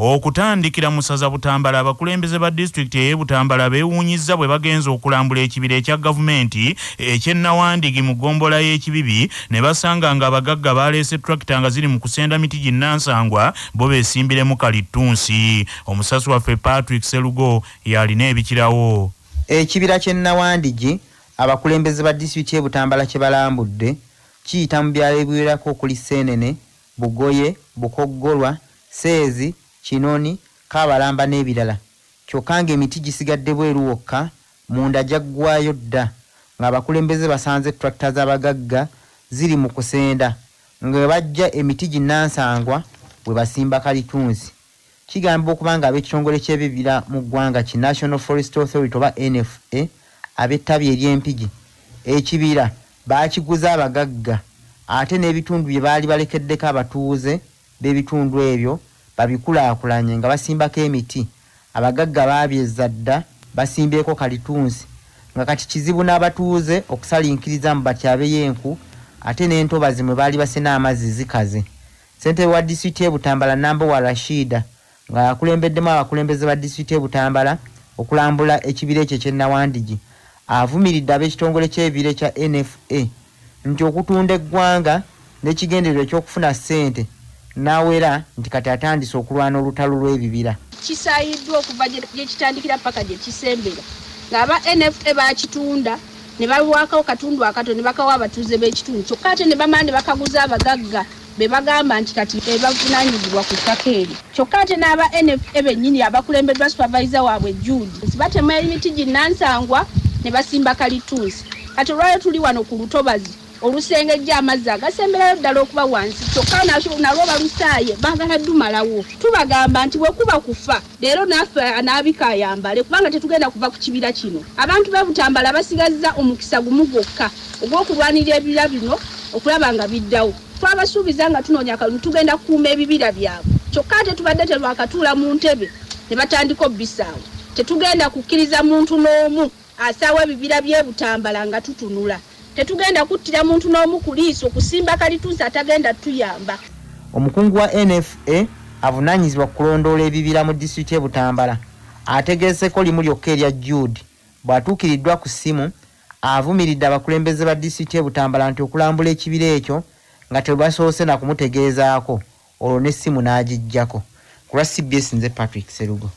Okutandikira mu ssaza Butambala abakulembeze ba disitulikiti y'e Butambala beewuunyizza bwe bagenza okulambula ekibira ekya gavumenti eky'Ennawandigi mu ggombolola y'Ekibibi ne basanga nga abagagga baleese ttulakita nga ziri mu kusenda miti ginnansangwa bo beesimbiremu kalittunsi. Omusasi waffe Patrick Serugo yalina ebikirawo. Ekibira ky'Ennawandigi abakulembeze ba disitulikiti y'e Butambala kye balambudde kiyita mu byalo ebiwerako okuli Seenene, Bugoye, Bukoggolwa, Seezi, Kinoni, Kaabalamba n'ebirala. Kyokka ng'emiti gisigadde bweru wokka munda jaggwayo dda ng'abakulembeze basanze ttulakita z'abagagga ziri mu kusenda nga bajja emiti ginnansangwa bwe basimba kalitunsi. Kigambibwa okuba nga ab'ekitongole ky'ebibira mu ggwanga ki National Forest Authority oba NFA ab'ettabi ery'empigi ekibira baakiguza abagagga ate n'ebitundu bye baali balekeddeko abatuuze b'ebitundu ebyo babikulaakulanye nga basimbako emiti. Abagagga baabyezza dda basimbyeko kalitunsi nga kati kizibu n'abatuuze okusalinkiriza mu batyabe y'enku ate n'entobazi mwe baali basena amazzi zikaze. Ssentebe wa disitulikiti y'e Butambala Nambowa Rashida nga yakulembeddemu abakulembeze ba disitulikiti y'e Butambala okulambula ekibira ekyo ky'Ennawandigi avumiridde ab'ekitongole ky'ebibira kya NFA nti okutunda eggwanga n'ekigendererwa eky'okufuna ssente n'awera nti kati atandise okulwana olutalo lw'ebibira. Kisaayiddwa okuva gye kitandikira paka gye kisembera ng'aba NFA baakitunda ne babiwaako katundu akato ne bakawa abatuuze b'ekitundu kyokka ate ne bamala ne bakaguza abagagga be bagamba nti kati bavunaanyizibwa ku ttaka eri. Kyokka ate n'aba NFA bennyini abakulembeddwa supervisor waabwe Jude batema emiti ginnansangwa ne basimba kalitunsi. Kati olwaleero tuli wano ku lutobazi olusengejja amazzi agasemberayo ddala okuba wansi kyokka nalwo balusaaye baagala ddumalawo. Tubagamba nti bwe kuba kufa leero naffe anaabikayambale kubanga tetugenda kuva ku kibira kino. Abantu b'e Butambala basigazza omukisa gumu gwokka ogw'okulwanirira ebibira bino okulaba nga biddawo. Twabasuubiza nga tunoonya akalulu tugenda kukuuma ebibira byabwe kyokka ate tubadde telwakatuula mu ntebe ne batandika obbisaawo. Tetugenda kukkiriza muntu n'omu asaawa ebibira by'e Butambala nga tutunula. Tetugenda kuttira muntu n'omu ku liiso kusimba kalitunsi atagenda tuyamba. Omukungu wa NFA avunaanyizibwa kulondoola ebibira mu disitulikiti y'e Butambala ategeeseko limu lyokka erya Jude bw'atuukiriddwa ku ssimu avumiridde abakulembeze ba disitulikiti y'e Butambala nti okulambula ekibira ekyo nga tebasoose na kumutegeezaako olwo n'essimu n'agiggyako. Ku lwa CBS nze Patrick Serugo.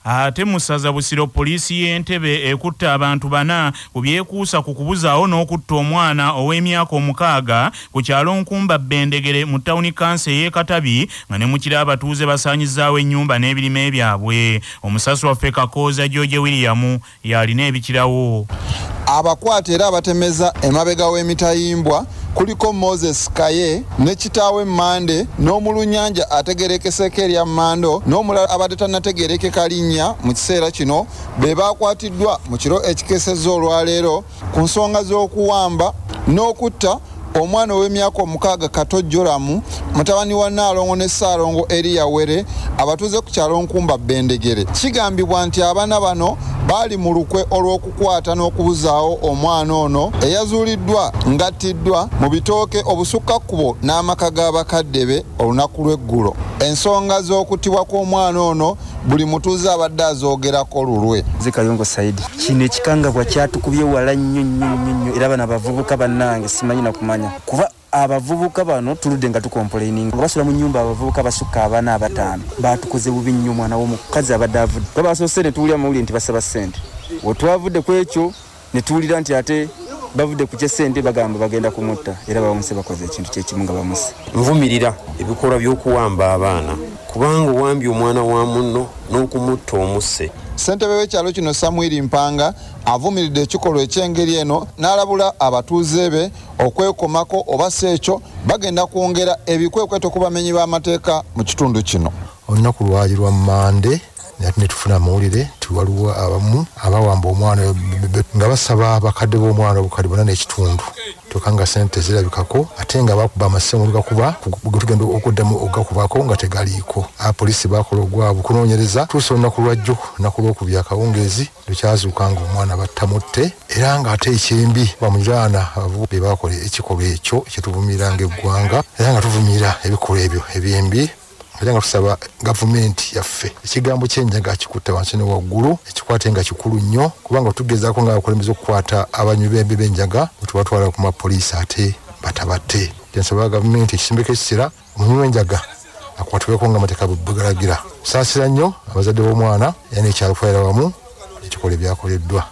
Ate mu ssaza Busiro poliisi y'Entebbe ekutte abantu 4 ku byekuusa ku kubuzaawo n'okutta omwana ow'emyaka 6 ku kyalo Nkumba Bendegere mu ttawuni kansi y'e Katabi nga ne mu kiro abatuuze basaanyizaawo ennyumba n'ebirime byabwe. Omusasi waffe Kakooza George William yalina ebikirawo. Abakwate era abatemeza emabega w'emitayimbwa kuliko Moses Kaye ne kitaawe Mande n'omulunyanja ategerekeseko erya Mando n'omulala abadde tannategerekeka linnya mu kiseera kino be baakwatiddwa mu kiro ekikesezza olwaleero ku nsonga z'okuwamba n'okutta omwana ow'emyaka 6 Kato Joramu mutabani wa Naalongo ne Saalongo Eriya Were abatuuze ku kyalo Nkumba Bendegere. Kigambibwa nti abaana bano baali mu lukwe olw'okukwata n'okubuzaawo omwana ono eyazuuliddwa ng'attiddwa mu bitooke obusukkakkubo n'amaka g'abakadde be olunaku lw'eggulo. Ensonga z'okuttibwa kw'omwana ono buli mutuuze abadde azoogerako lulwe. Zekayongo Saidi kino ekikangabwa kyatukubye wala nnyo era bano abavubuka bannange simanyi na kumanya kuba abavubuka bano tuludde nga tukomplaining basula mu nyumba abavubuka basukka abaana 5 batukoze bubi nnyo mwana w'omukazi abadde avudde babasoose ne tuwulira mawulire nti basaba ssente wetwavudde ku ekyo ne tuwulira nti ate bavudde ku kyesente bagamba bagenda kumutta era bawunse bakoze ekintu kyekimu nga bamusa. Nvumirira ebikolwa by'okuwamba abaana kubanga owambye omwana wa munno n'okumutta omusse. Ssentebe w'ekyalo kino Samuel Mpanga avumiridde ekikolwa eky'engeri eno n'alabula abatuuze be okwekomako oba si ekyo bagenda kwongera ebikwekweto ku bamenyi b'amateeka mu kitundu kino. Olunaku lwali lwa Mande ne tufuna amawulire waliwo abamu abawamba omwana nga basaba abakadde b'omwana obukadde bonna n'ekitundu tokanga sente zirabikako ate nga bakuba amasemu gakuba tugenda okuddamu ogakubako nga tegaliiko. Apoliisi bakola ogwabwe kunoonyereza tuusa olunaku lwajjo olunaku lw'okubiri akawungeezi lukyazuuka nga omwana battamutte era nga ate ekyembi bamuliraana abavubuka be bakola ekikolwa ekyo kyetuvumiranga eggwanga era nga tuvumirira ebikolwa ebyo ebyembi nga tusaba gavumenti yaffe ekigambo ky'enjaga akikutte wansi ne waggulu ekikwate nga kikulu nnyo kubanga tugezaako nga abakulembeze okukwata abanywi b'embi b'enjaga tubatwala ku mapoliisi ate batabatte. Ensaba gavumenti ekisembeko ekisira omunywi w'enjaga akwatibweko nga amateeka bwe galagira. Saasira nnyo abazadde b'omwana era n'ekyalo twalira wamu ekikola ebyakoleddwa.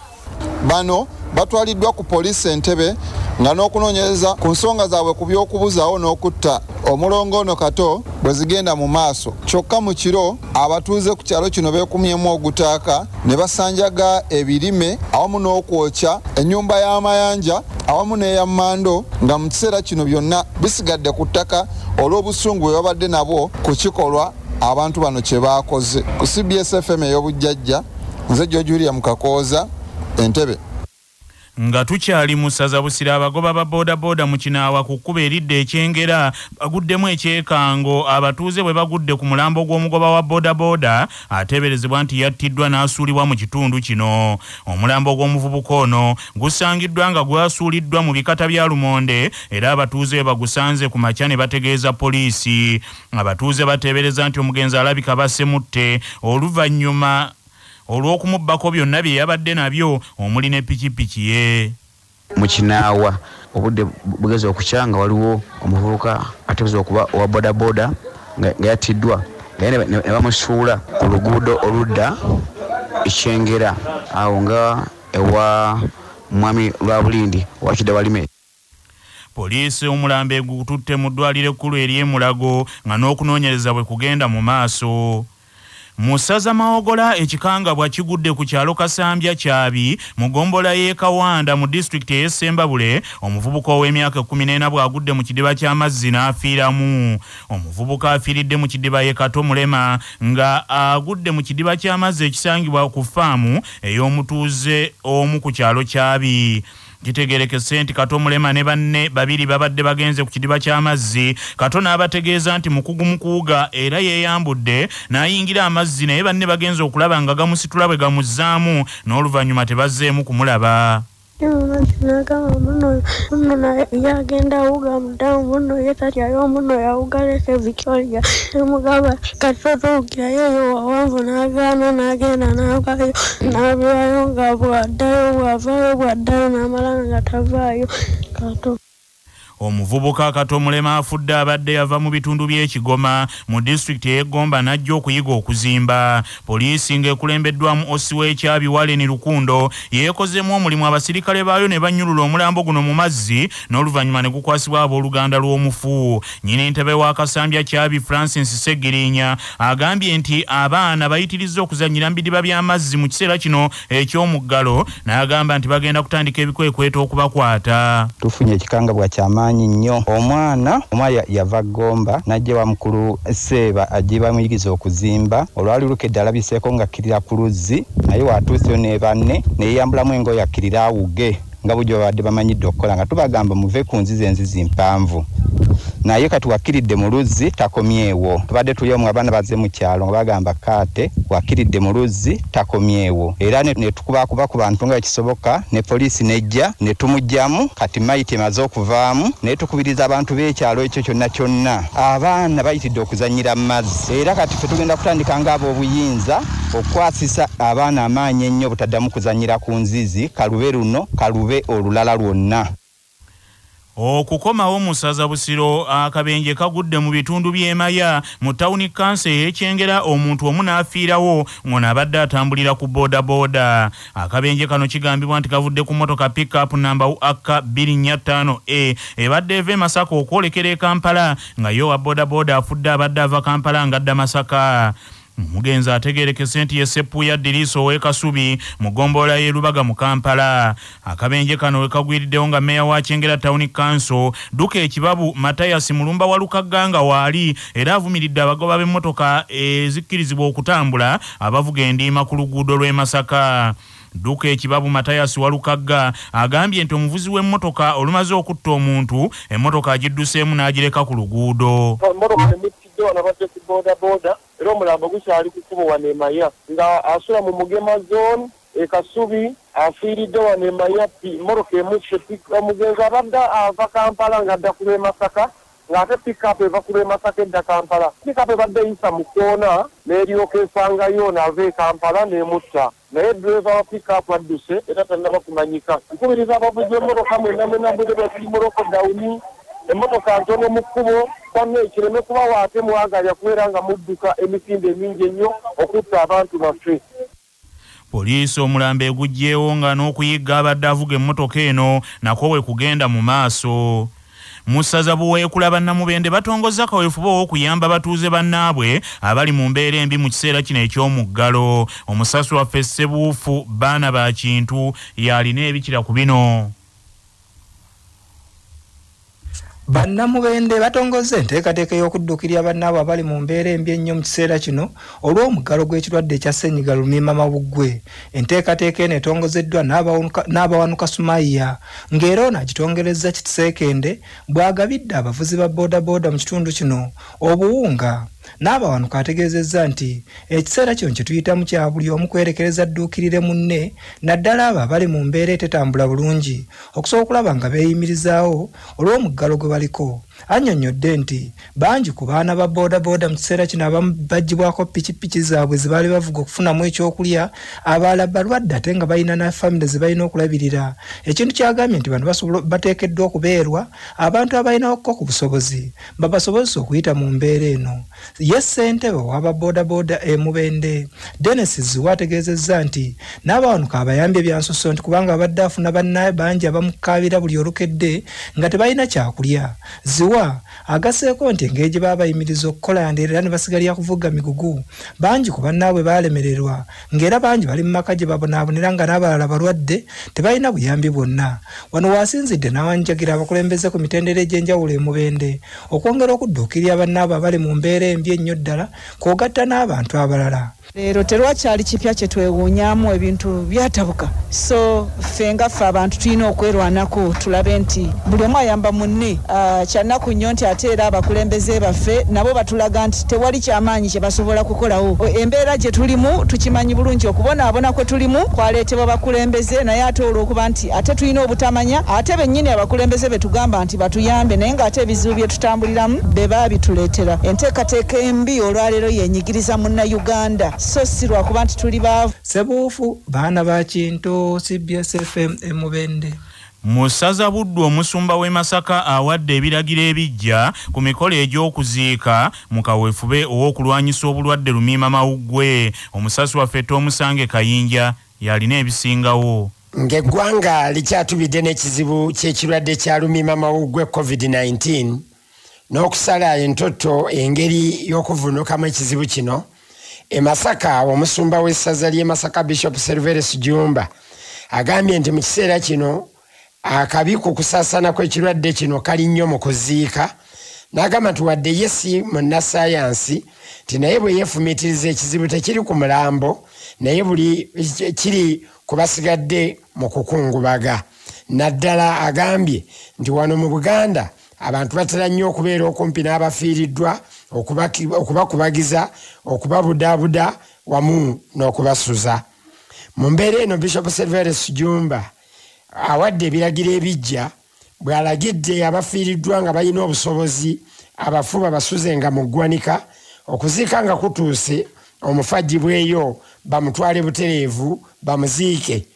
Bano batwaliddwa ku poliisi Entebbe nga n'okunoonyereza ku nsonga zaabwe ku by'okubuzaawo n'okutta omulongo ono Kato bwe zigenda mu maaso. Kyokka mu kiro abatuuze ku kyalo kino beekumyemu ogutaaka ne basanjaga ebirime awamu n'okwokya ennyumba y'amayanja awamu n'eya Mando nga mu kiseera kino byonna bisigadde ku ttaka olw'obusungu bwe babadde nabwo ku kikolwa abantu bano kye baakoze. Ku CBS FM ey'obujjajja nze Julia Mukakooza, Entebbe. Nga tukyali mu ssaza Busiro abagoba ba bodaboda mu Kinaawa ku kkubo eridde ekyengera baguddemu ekyekango abatuuze bwe bagudde ku mulambo gw'omugoba wa bodaboda ateeberezebwa nti yattiddwa n'asuulibwa mu kitundu kino. Omulambo gw'omuvubuka ono gusangiddwa nga gwasuuliddwa mu bikata bya Lumonde era abatuuze bagusanze ku makya ne bategeeza poliisi. Abatuuze bateebereza nti omugenzi alabika bassemutte oluvannyuma olw'okumubbako byonna bye yabadde nabyo omuli ne pikipiki ye. Mu Kinaawa obudde bugeze okukyanga waliwo omuvubuka ategeezebwa okuba owa bodaboda nga yattiddwa ne bamusuula ku luguudo oludda ekyengera awo nga ewa mwami lwa Bulindi wakidde Walime. Poliisi omulambo egututte mu ddwaliro ekkulu ery'e Mulago nga n'okunoonyereza bwe kugenda mu maaso. Musaza Mawogola ekikangabwa kigudde ku kyalo Kasambya Kyabi mu gombola y'e Kawanda mu district y'e Sembabule. Omuvubuka ow'emyaka 14 bw'agudde mu kidiba ky'amazzi n'afiiramu. Omuvubuka afiiridde mu kidiba y'e Kato Mulema nga agudde mu kidiba ky'amazzi ekisangibwa ku faamu ey'omutuuze omu ku kyalo Kyabi. Kitegerekese nti Kato Mulema ne banne babiri babadde bagenze ku kidiba ky'amazzi. Kato n'abategeeza nti mukugu mukuuga era yeeyambudde n'ayingira amazzi naye banne bagenze okulaba nga gamusitula bwe gamuzzaamu n'oluvannyuma tebazzeemu kumulaba. Yagenda awuga mudamu muno yetatyayo muno yawugalese Victoria emugaba Katoto ukirayo wawanvu n'agaana n'agenda n'avayo n'abeerayo nga bw'addayo bw'avaayo bw'addayo n'amala nga tavaayo Kato. Omuvubuka Kato Mulema afudde abadde yava mu bitundu by'Ekigoma mu district y'Egomba n'ajja okuyiga okuzimba. Poliisi ng'ekulembeddwamu Osi w'Ekyabi Waleni Lukundo yeekozeemu omulimu abasirikale baayo ne bannyulula omulambo guno mu mazzi n'oluvannyuma ne gukwasibwa abooluganda lw'omufu. Nnyina entebe wa Kasambya Kyabi Francis Segirinya agambye nti abaana bayitirizza okuzannyira mu bidiba by'amazzi mu kiseera kino eky'omuggalo n'agamba nti bagenda kutandika ebikwekweto okubakwata. Tufunye ekikangabwa ky'amaanyi nnyo. Omwana yava Gomba n'ajja wa mukulu Seeba ajje bamuyigiriza okuzimba. Olwali lukedde alabiseeko nga akkirira ku luzzi naye watuuseyo ne banne ne yeeyambulamu engoye akkirira awuge nga bujjo babadde bamanyidde okukola nga tubagamba muve ku nzizi mpanvu. Naye kati wakkiridde mu luzzi takomyewo. Tubadde tuli omu abaana bazze mu kyalo nga bagamba kaate wakkiridde mu luzzi takomyewo. Era ne tukubakuba ku bantu nga ekisoboka ne poliisi nejja ne tumugjamu kati mayiti emaze okuvaamu naye tukubiriza abantu b'ekyalo ekyo kyonna abaana bayitidde okuzannyira mu mazzi. Era kati ffe tugenda kutandika ng'ab'obuyinza okukwasisa abaana amaanyi ennyo obutaddamu kuzannyira ku nzizi kalube luno kalube olulala lwonna. Okukomawo mu ssaza Busiro akabenje kagudde mu bitundu by'Emaya mu tawuni kanse y'Ekyengera omuntu omu n'afiirawo ng'ono abadde atambulira ku bodaboda. Akabenje kano kigambibwa nti kavudde ku motoka pick-up namba AK 245A ebadde eva e Masaka okwolekera e Kampala nga yo wa bodaboda afudde abadde ava Kampala ng'adda Masaka. Mugenzi ategeerekese nti Yesepu ya Diriso w'e Kasubi mu gombola y'e Lubaga mu Kampala. Akabenje kano we kagwiriddewo nga meya wa Kyengera Town Council Duke Ekibabu Matayasi Mulumba wa Lukagganga waali era avumiridde abagoba b'emmotoka ezikkirizibwa okutambula abavuga endiima ku luguudo lw'e Masaka. Duke Ekibabu Matayasi wa Lukagga agambye nti omuvuzi w'emmotoka olumaze okutta omuntu emmotoka agidduseemu n'agireka ku luguudo. Era omulambo gukyali ku kkubo wano Emaya nga asula mu Mugema zone e Kasubi afiiridde wano Emaya mmotoka emu omugenzi abadde ava Kampala ng'adda ku lw'e Masaka ng'ate pikapu eva ku Masaka edda Kampala. Pikapu ebadde eyisa mu koona n'eryoka esangayo n'ava e Kampala n'emutta. Naye driver wa pikapu adduse era tannaba kumanyika. Nkubiriza abavuzi b'emmotoka mwenna bwe bali mu lockdown, emmotoka ntono mu kkubo kwanne ekireme kuba waate mwagalya kubeera nga mudduka emisinde emingi ennyo okutta abantu baffe. Poliisi omulambo eguggyeewo nga n'okuyigga abadde avuga emmotoka eno nako bwe kugenda mu maaso. Mu ssaza Buweekula bannamubende batongozza kaweefube w'okuyamba abatuuze bannaabwe abali mu mbeera embi mu kiseera kino eky'omuggalo. Omusasi waffe Ssebuufu baana ba Kintu yalina ebikira ku bino. Bannamubende batongozza enteekateeka y'okuddukirya bannaabwe abali mu mbeera embi ennyo mu kiseera kino olw'omuggalo gw'ekirwadde ekya ssennyiga Lumiimamawuggwe. Enteekateeka eno etongozeddwa n'abawanuka Sumaiya ng'era ono agitongerezza Kitiseekende bw'agabidde abavuzi ba boodabooda mu kitundu kino obuwunga. N'abawanuka ategeezezza nti ekiseera kino kye tuyitamu kya buli omu kwerekereza dduukirire munne naddala abo abali mu mbeera etetambula bulungi okusobola okulaba nga beeyimirizaawo olw'omuggalo gwe baliko. Annyonnyodde nti bangi ku baana ba boodabooda mu kiseera kino abamu baggyibwako pikipiki zaabwe ze baali bavuga okufunamu ekyokulya, abalala balwadde ate nga balina na famire ze balina okulabirira. Ekintu kyagambye nti bantu bateekeddwa okubeerwa abantu abalinako ku busobozi babasobozesa okuyita mu mbeera eno. Ye ssentebe w'aba boodabooda Mubende Dennis Ziwa ategeezezza nti n'abawanuka abayambye byansusso nti kubanga abadde afuna bannaye bangi abamukaabira buli olukedde nga tebalina kyakulya. Ziwa agaseeko nti engeri gye baba bayimiriza okukola yandeerera ne basigalira kuvuga migugu. Bangi ku bannaabwe baalemererwa ng'era bangi bali mu maka gye babonaabonera nga n'abalala balwadde tebalina buyambi bwonna. Wano waasinzidde n'awanjagira abakulembeze ku mitendera egy'enjawulo Mubende okwongera okudduukirya bannaabwe abali mu mbeera embi ennyo ddala kw'ogatta n'abantu abalala. Leero terwakyali kipya kye twewuunyaamu, ebintu byatabuka. So ffe nga ffe abantu tulina okwerwanako tulabe nti buli omu ayamba munne. Kyannaku nnyo nti ate era abakulembeze baffe nabo batulaga nti tewali kyamaanyi kye basobola kukolawo. Embeera gye tulimu tukimanyi bulungi, okubonaabona kwe tulimu kwaleetebwa bakulembeze, naye ate olw'okuba nti ate tulina obutamanya, ate bennyini abakulembeze be tugamba nti batuyambe, naye ng'ate ebizibu bye tutambuliramu be baabituleetera. Enteekateeka embi olwaleero yenyigiriza Munnayuganda. So sirwa kuba nti tuli baavu. Ssebuufu baana ba Kintu, CBS FM Mubende. Mu ssaza Buddu omusumba w'e Masaka awadde ebiragiro ebiggya ku mikolo egy'okuziika mu kaweefube ow'okulwanyisa obulwadde Lumiimamawuggwe. Omusasi waffe Toomusange Kayinja yalina ebisingawo. Ng'eggwanga likyatubidde n'ekizibu ky'ekirwadde kya Lumiimamawuggwe COVID-19 n'okusala entoto engeri y'okuvunukamu ekizibu kino, e Masaka omusumba w'essaza ly'e Masaka Bishop Serverus Jumba agambye nti mu kiseera kino akabi ku kusaasana kw'ekirwadde kino kali nnyo mu kuziika. N'agamba nti wadde ye si munnassaayansi nti naye bwe yeefumiitiriza ekizibu tekiri ku mulambo, naye buli kiri ku basigadde mu kukungubaga. Naddala agambye nti wano mu Buganda abantu batera nnyo okubeera okumpi n'abafiiriddwa, okubakubagiza, okubabudaabuda wamu n'okubasuza. Mu mbeera eno Bishop Serverus Jumba awadde ebiragiro ebiggya bw'alagidde abafiiriddwa nga balina obusobozi abafu babasuze nga mu ggwanika, okuziika nga kutuuse omufagibweyo bamutwale butereevu bamuziike.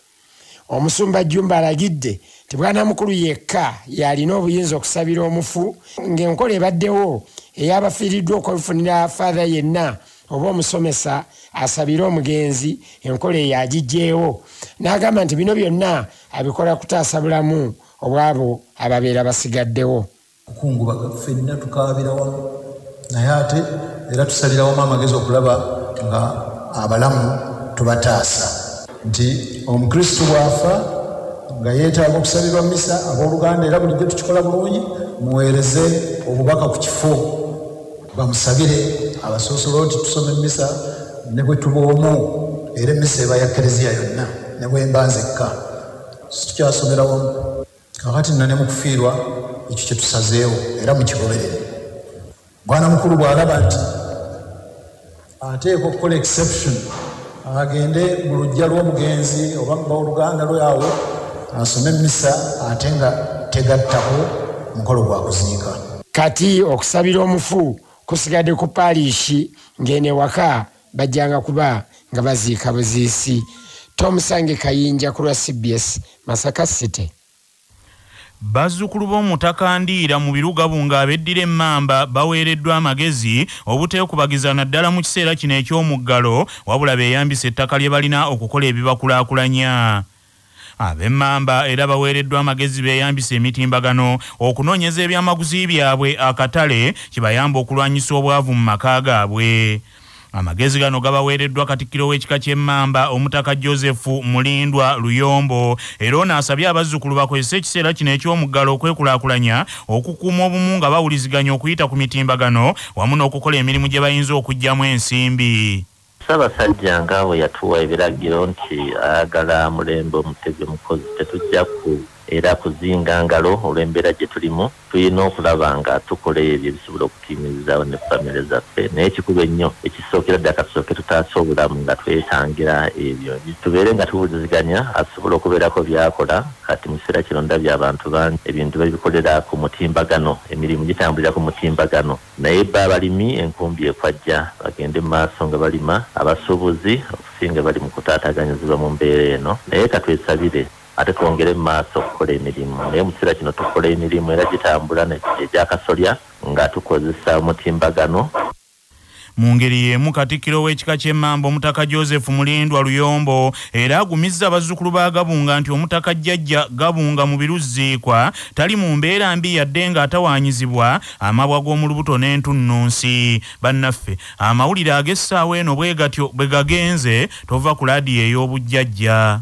Omusumba Jumba alagidde nti bwana mukulu yekka yalina obuyinza okusabira omufu, ng'enkola ebaddewo ey'abafiiriddwa okwefunira faatha yenna oba omusomesa asabire omugenzi, enkola eyo agiggyeewo. N'agamba nti bino byonna abikola kutaasa bulamu obwabo ababeera basigaddewo. Kukungubaga ffenna tukaabira wamu, naye ate era tusalira wamu amagezi okulaba nga abalamu tubataasa. Nti omukristo bw'afa nga yeetaaga okusabirwa misa, abooluganda era bulijjo tukikola bulungi, muweereze obubaka ku kifo bamusabire abasoosolo nti tusome misa ne bwe tuba omu, era emisa eba ya Kereziya yonna ne bwemba nzekka situkyasomera wamu. Kakati nna ne mu kufiirwa ekyo kye tusazeewo era mukigoberere. Bwana mukulu bw'alaba nti ateeka okukola exception, agende mu lujja lw'omugenzi oba mu booluganda lwawe asome misa ate nga tegattako mukolo gwa kuziika. kati okusabira omufu kusigadde ku palishi ngene waka bajjanga kuba nga baziika buziisi. Tomusange Kayinja ku lwa CBS Masaka City. Bazzukulu b'omutakandiira mu birugabu ng'abeddira emmamba baweereddwa amagezi obuteekubagiza naddala mu kiseera kino eky'omuggalo wabula beeyambisa ettaka lye balina okukola ebibakulaakulanya. Ab'emmamba era baweereddwa amagezi beeyambisa emitimbagano okunoonyeza ebyamaguzi byabwe akatale kibayamba okulwanyisa obwavu mu maka gaabwe. Amagezi gano gabaweereddwa Katikkiro w'ekika ky'Emmamba Omutaka Joseph Mulindwa Luyombo era ono asabye abazzukulu bakozese ekiseera kino eky'omuggalo okwekulaakulanya okukuuma obumu nga bawuliziganya okuyita ku mitimbagano wamu n'okukola emirimu gye bayinza okuggyamu ensimbi. Ssaabasajja nga bwe yatuwa ebiragiro nti ayagala mulembe omutege mukozi tetujja era kuzinga ngalo olw'embeera gye tulimu. Tulina okulaba nga tukola ebyo ebisobola okutiimirizaawo ne famire zaffe naye ekikulu ennyo ekisookera ddaka tusooke tutaasa obulamu nga twetangira ebyo tubeere nga tuwuliziganya asobola okubeerako byakola. Kati mu kiseera kino ndabye abantu bangi ebintu babikolera ku mutimbagano, emirimu gitambulira ku mutimbagano naye ba abalimi enkumbi ekwajja bagende mu maaso nga balima, abasuubuzi okusinga bali mu kutaataganyizibwa mu mbeera eno naye katwesabire ate twongere mu maaso okukola emirimu naye mu kiseera kino tukola emirimu era gitambula egyakasolya nga tukozesa omutimbagano. Mu ngeri y'emu Katikkiro w'ekika ky'Emmamba Omutaka Joseph Mulindwa Luyombo era agumizza abazzukulu ba Gabunga nti omutaka jjajja Gabunga mu biruzziikwa tali mu mbeera mbi yadde nga atawaanyizibwa amabwa g'omu lubuto n'entunnunsi. Bannaffe amawulire ag'essaawa eno bwe gatyo bwe gagenze tova ku laadiyo ey'obujjajja.